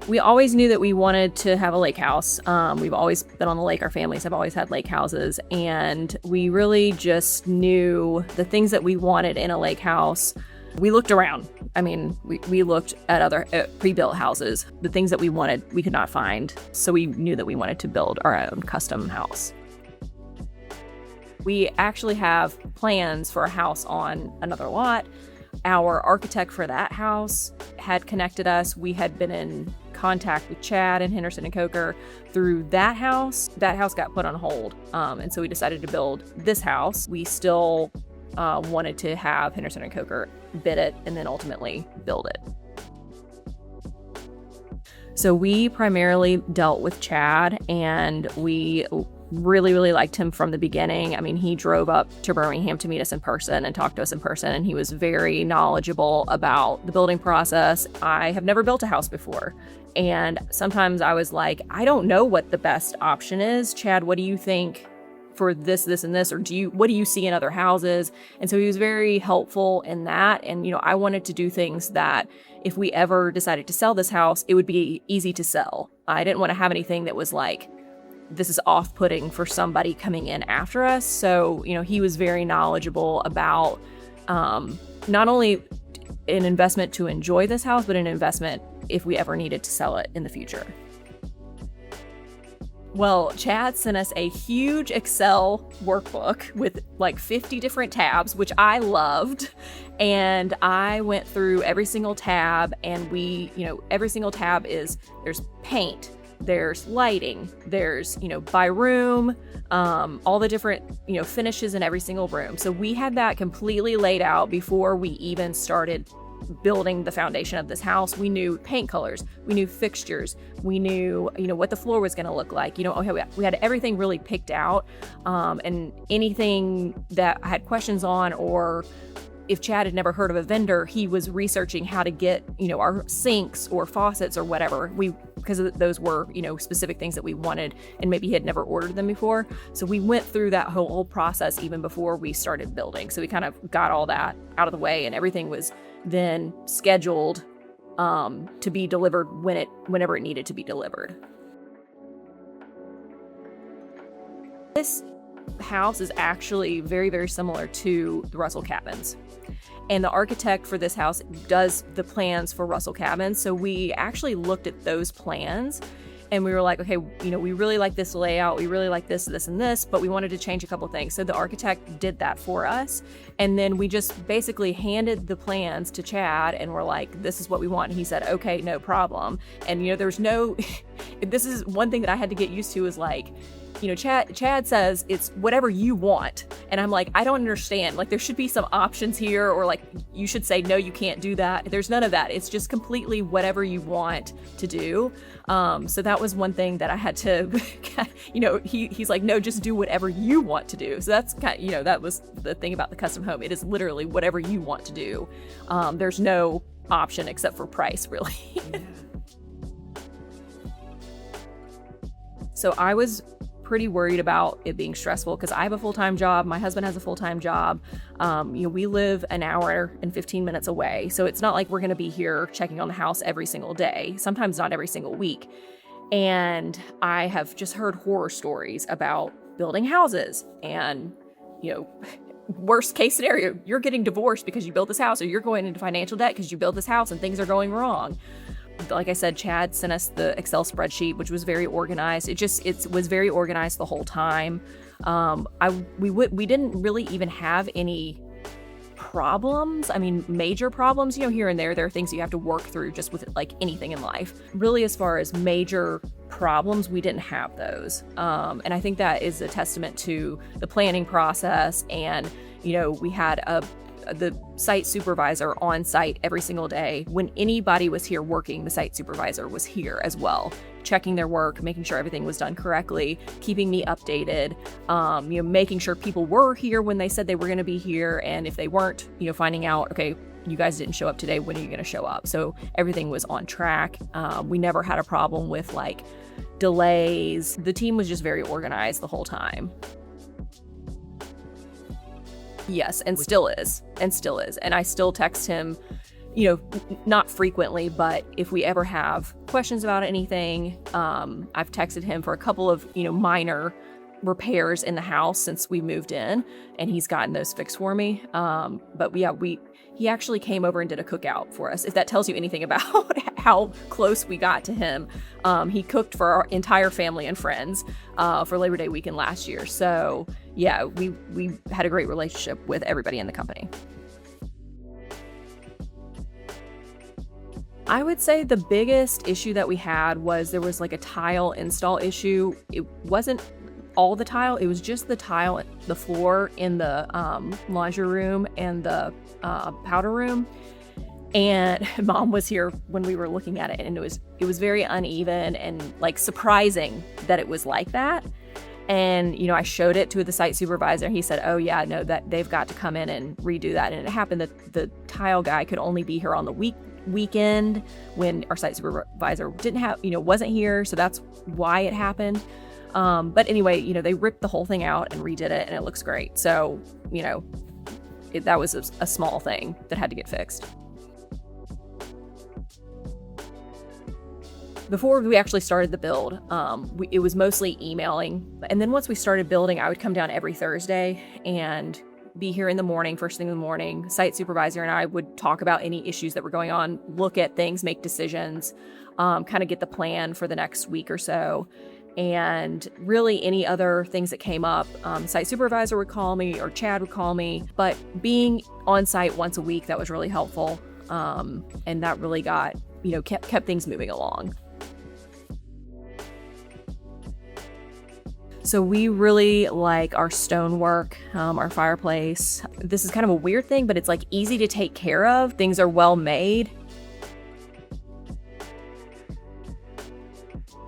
We always knew that we wanted to have a lake house. We've always been on the lake. Our families have always had lake houses. And we really just knew the things that we wanted in a lake house. We looked around. I mean, we looked at other pre-built houses. The things that we wanted, we could not find. So we knew that we wanted to build our own custom house. We actually have plans for a house on another lot. Our architect for that house had connected us. We had been in contact with Chad and Henderson Coker through that house. That house got put on hold. And so we decided to build this house. We still wanted to have Henderson Coker bid it and then ultimately build it. So we primarily dealt with Chad, and we really liked him from the beginning. I mean, he drove up to Birmingham to meet us in person and talk to us in person, and he was very knowledgeable about the building process. I have never built a house before, and sometimes I was like, I don't know what the best option is. Chad, what do you think for this, and this, or what do you see in other houses? And so he was very helpful in that. And, I wanted to do things that if we ever decided to sell this house, it would be easy to sell. I didn't want to have anything that was like, this is off-putting for somebody coming in after us. So, he was very knowledgeable about not only an investment to enjoy this house, but an investment if we ever needed to sell it in the future. Well, Chad sent us a huge Excel workbook with like 50 different tabs, which I loved. And I went through every single tab, and every single tab there's paint, there's lighting, there's, by room, all the different, finishes in every single room. So we had that completely laid out before we even started building the foundation of this house. We knew paint colors, we knew fixtures, we knew, what the floor was going to look like. We had everything really picked out. And anything that I had questions on, or if Chad had never heard of a vendor, he was researching how to get, our sinks or faucets or whatever. Because those were, specific things that we wanted, and maybe he had never ordered them before. So we went through that whole process even before we started building. So we kind of got all that out of the way, and everything was then scheduled to be delivered whenever it needed to be delivered. This house is actually very, very similar to the Russell cabins. And the architect for this house does the plans for Russell cabins. So we actually looked at those plans, and we were like, okay, we really like this layout. We really like this, and this, but we wanted to change a couple things. So the architect did that for us. And then we just basically handed the plans to Chad, and we're like, this is what we want. And he said, okay, no problem. And, there's no, this is one thing that I had to get used to, is like, Chad says it's whatever you want. And I'm like, I don't understand. Like, there should be some options here, or like, you should say, no, you can't do that. There's none of that. It's just completely whatever you want to do. So that was one thing that I had to, he's like, no, just do whatever you want to do. So that's kind of, that was the thing about the custom home. It is literally whatever you want to do. There's no option except for price, really. Yeah. So I was pretty worried about it being stressful, because I have a full-time job. My husband has a full-time job. We live an hour and 15 minutes away. So it's not like we're going to be here checking on the house every single day, sometimes not every single week. And I have just heard horror stories about building houses, and, worst case scenario, you're getting divorced because you built this house, or you're going into financial debt because you built this house and things are going wrong. Like I said, Chad sent us the Excel spreadsheet, which was very organized. It was very organized the whole time. We didn't really even have any problems. I mean, major problems, here and there. There are things you have to work through just with like anything in life. Really, as far as major problems, we didn't have those. And I think that is a testament to the planning process. And, we had the site supervisor on site every single day. When anybody was here working, the site supervisor was here as well, checking their work, making sure everything was done correctly, keeping me updated, making sure people were here when they said they were going to be here. And if they weren't, finding out, okay, you guys didn't show up today, when are you going to show up? So everything was on track. We never had a problem with like delays. The team was just very organized the whole time. Yes, and still is. And I still text him, not frequently, but if we ever have questions about anything, I've texted him for a couple of, minor repairs in the house since we moved in, and he's gotten those fixed for me. But yeah, he actually came over and did a cookout for us, if that tells you anything about how close we got to him. He cooked for our entire family and friends for Labor Day weekend last year. So yeah, we had a great relationship with everybody in the company. I would say the biggest issue that we had was there was like a tile install issue. It wasn't all the tile, it was just the tile, the floor in the laundry room and the powder room. And Mom was here when we were looking at it, and it was very uneven and like surprising that it was like that. And, I showed it to the site supervisor. He said, oh yeah, no, that they've got to come in and redo that. And it happened that the tile guy could only be here on the weekend when our site supervisor wasn't here. So that's why it happened. But anyway, they ripped the whole thing out and redid it, and it looks great. So, that was a small thing that had to get fixed. Before we actually started the build, it was mostly emailing. And then once we started building, I would come down every Thursday and be here in the morning, first thing in the morning. Site supervisor and I would talk about any issues that were going on, look at things, make decisions, kind of get the plan for the next week or so. And really any other things that came up, site supervisor would call me or Chad would call me. But being on site once a week, that was really helpful. And that really got, kept things moving along. So we really like our stonework, our fireplace. This is kind of a weird thing, but it's like easy to take care of. Things are well made.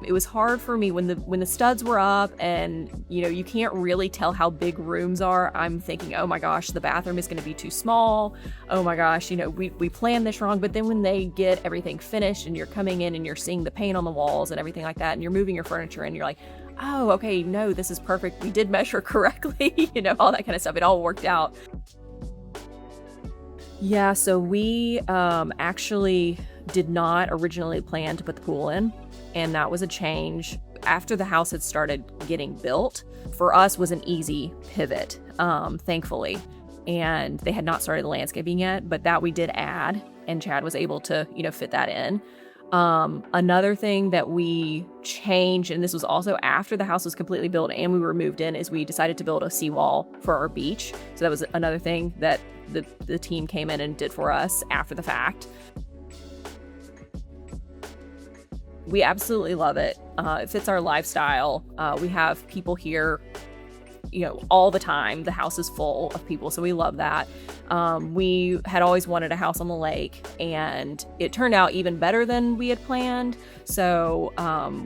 It was hard for me when the studs were up and, you can't really tell how big rooms are. I'm thinking, oh my gosh, the bathroom is going to be too small. Oh my gosh, we planned this wrong. But then when they get everything finished and you're coming in and you're seeing the paint on the walls and everything like that, and you're moving your furniture and you're like, oh, okay, no, this is perfect. We did measure correctly, all that kind of stuff. It all worked out. Yeah, so we actually did not originally plan to put the pool in, and that was a change after the house had started getting built. For us was an easy pivot, thankfully, and they had not started the landscaping yet, but that we did add, and Chad was able to, fit that in. Another thing that we changed, and this was also after the house was completely built and we were moved in, is we decided to build a seawall for our beach. So that was another thing that the team came in and did for us after the fact. We absolutely love it. It fits our lifestyle. We have people here, all the time. The house is full of people, so we love that. We had always wanted a house on the lake, and it turned out even better than we had planned. So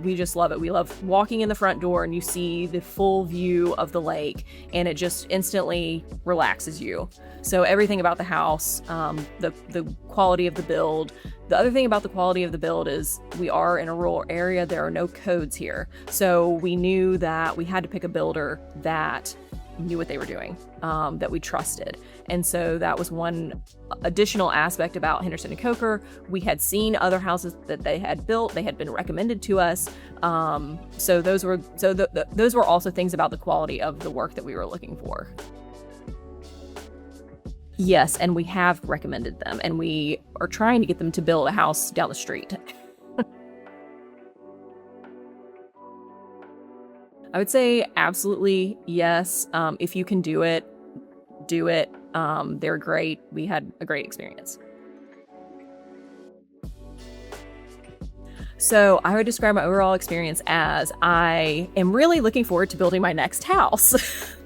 we just love it. We love walking in the front door and you see the full view of the lake, and it just instantly relaxes you. So everything about the house, the quality of the build. The other thing about the quality of the build is we are in a rural area. There are no codes here. So we knew that we had to pick a builder that knew what they were doing, that we trusted. And so that was one additional aspect about Henderson Coker. We had seen other houses that they had built. They had been recommended to us. So those were also things about the quality of the work that we were looking for. Yes, and we have recommended them, and we are trying to get them to build a house down the street. I would say absolutely yes. If you can do it, do it. They're great. We had a great experience. So I would describe my overall experience as I am really looking forward to building my next house.